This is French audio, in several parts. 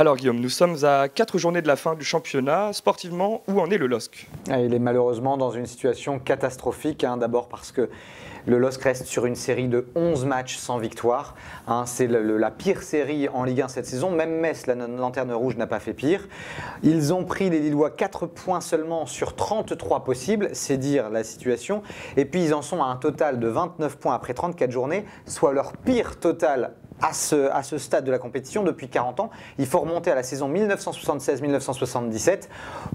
Alors Guillaume, nous sommes à 4 journées de la fin du championnat. Sportivement, où en est le LOSC? Il est malheureusement dans une situation catastrophique, d'abord parce que le LOSC reste sur une série de 11 matchs sans victoire. C'est la pire série en Ligue 1 cette saison. Même Metz, la lanterne rouge, n'a pas fait pire. Ils ont pris les Lillois 4 points seulement sur 33 possibles, c'est dire la situation. Et puis ils en sont à un total de 29 points après 34 journées, soit leur pire total à ce stade de la compétition depuis 40 ans. Il faut remonter à la saison 1976-1977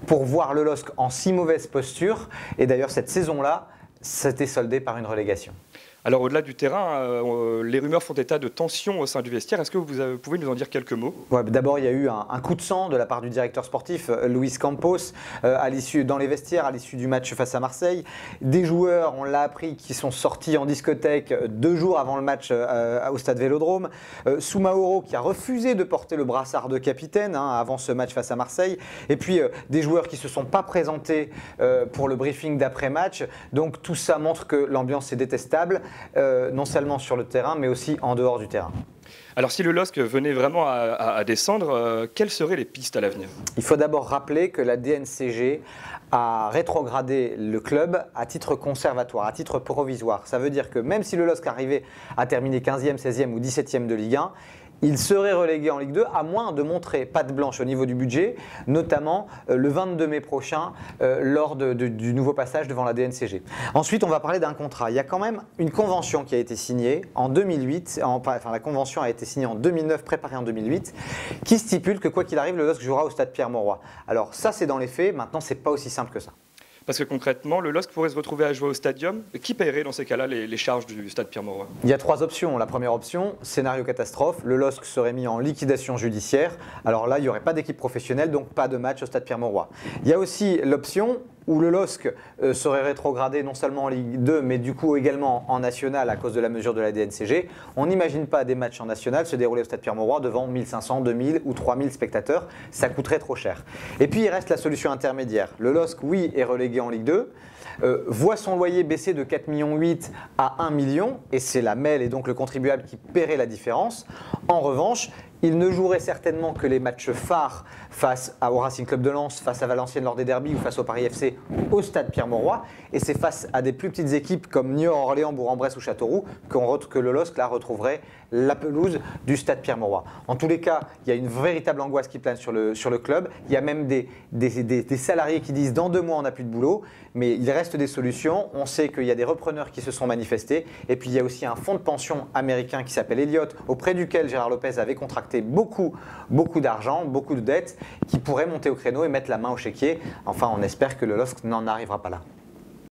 pour voir le LOSC en si mauvaise posture. Et d'ailleurs, cette saison-là, c'était soldé par une relégation. Alors au-delà du terrain, les rumeurs font état de tensions au sein du vestiaire. Est-ce que vous pouvez nous en dire quelques mots? D'abord, il y a eu un coup de sang de la part du directeur sportif, Luis Campos, dans les vestiaires, à l'issue du match face à Marseille. Des joueurs, on l'a appris, qui sont sortis en discothèque 2 jours avant le match au stade Vélodrome. Soumaoro, qui a refusé de porter le brassard de capitaine avant ce match face à Marseille. Et puis, des joueurs qui ne se sont pas présentés pour le briefing d'après-match. Donc, tout ça montre que l'ambiance est détestable. Non seulement sur le terrain, mais aussi en dehors du terrain. Alors si le LOSC venait vraiment à descendre, quelles seraient les pistes à l'avenir? Il faut d'abord rappeler que la DNCG a rétrogradé le club à titre conservatoire, à titre provisoire. Ça veut dire que même si le LOSC arrivait à terminer 15e, 16e ou 17e de Ligue 1, il serait relégué en Ligue 2 à moins de montrer patte blanche au niveau du budget, notamment le 22 mai prochain lors du nouveau passage devant la DNCG. Ensuite, on va parler d'un contrat. Il y a quand même une convention qui a été signée en 2008, la convention a été signée en 2009, préparée en 2008, qui stipule que quoi qu'il arrive, le LOSC jouera au stade Pierre-Mauroy. Alors ça, c'est dans les faits. Maintenant, c'est pas aussi simple que ça. Parce que concrètement, le LOSC pourrait se retrouver à jouer au stadium. Qui paierait dans ces cas-là les charges du stade Pierre-Mauroy? Il y a 3 options. La première option, scénario catastrophe. Le LOSC serait mis en liquidation judiciaire. Alors là, il n'y aurait pas d'équipe professionnelle, donc pas de match au stade Pierre-Mauroy. Il y a aussi l'option où le LOSC serait rétrogradé non seulement en Ligue 2, mais du coup également en National à cause de la mesure de la DNCG. On n'imagine pas des matchs en National se dérouler au stade Pierre-Mauroy devant 1500, 2000 ou 3000 spectateurs. Ça coûterait trop cher. Et puis il reste la solution intermédiaire. Le LOSC, oui, est relégué en Ligue 2. Voit son loyer baisser de 4,8 millions à 1 million, et c'est la MEL et donc le contribuable qui paierait la différence. En revanche, il ne jouerait certainement que les matchs phares face au Racing Club de Lens, face à Valenciennes lors des derbies ou face au Paris FC au stade Pierre-Mauroy. Et c'est face à des plus petites équipes comme Niort, Orléans, Bourg-en-Bresse ou Châteauroux que le LOSC là, retrouverait la pelouse du stade Pierre-Mauroy. En tous les cas, il y a une véritable angoisse qui plane sur le club. Il y a même des salariés qui disent dans 2 mois on n'a plus de boulot, mais il reste des solutions. On sait qu'il y a des repreneurs qui se sont manifestés, et puis il y a aussi un fonds de pension américain qui s'appelle Elliott, auprès duquel Gérard Lopez avait contracté beaucoup d'argent, beaucoup de dettes, qui pourrait monter au créneau et mettre la main au chéquier. Enfin, on espère que le LOSC n'en arrivera pas là.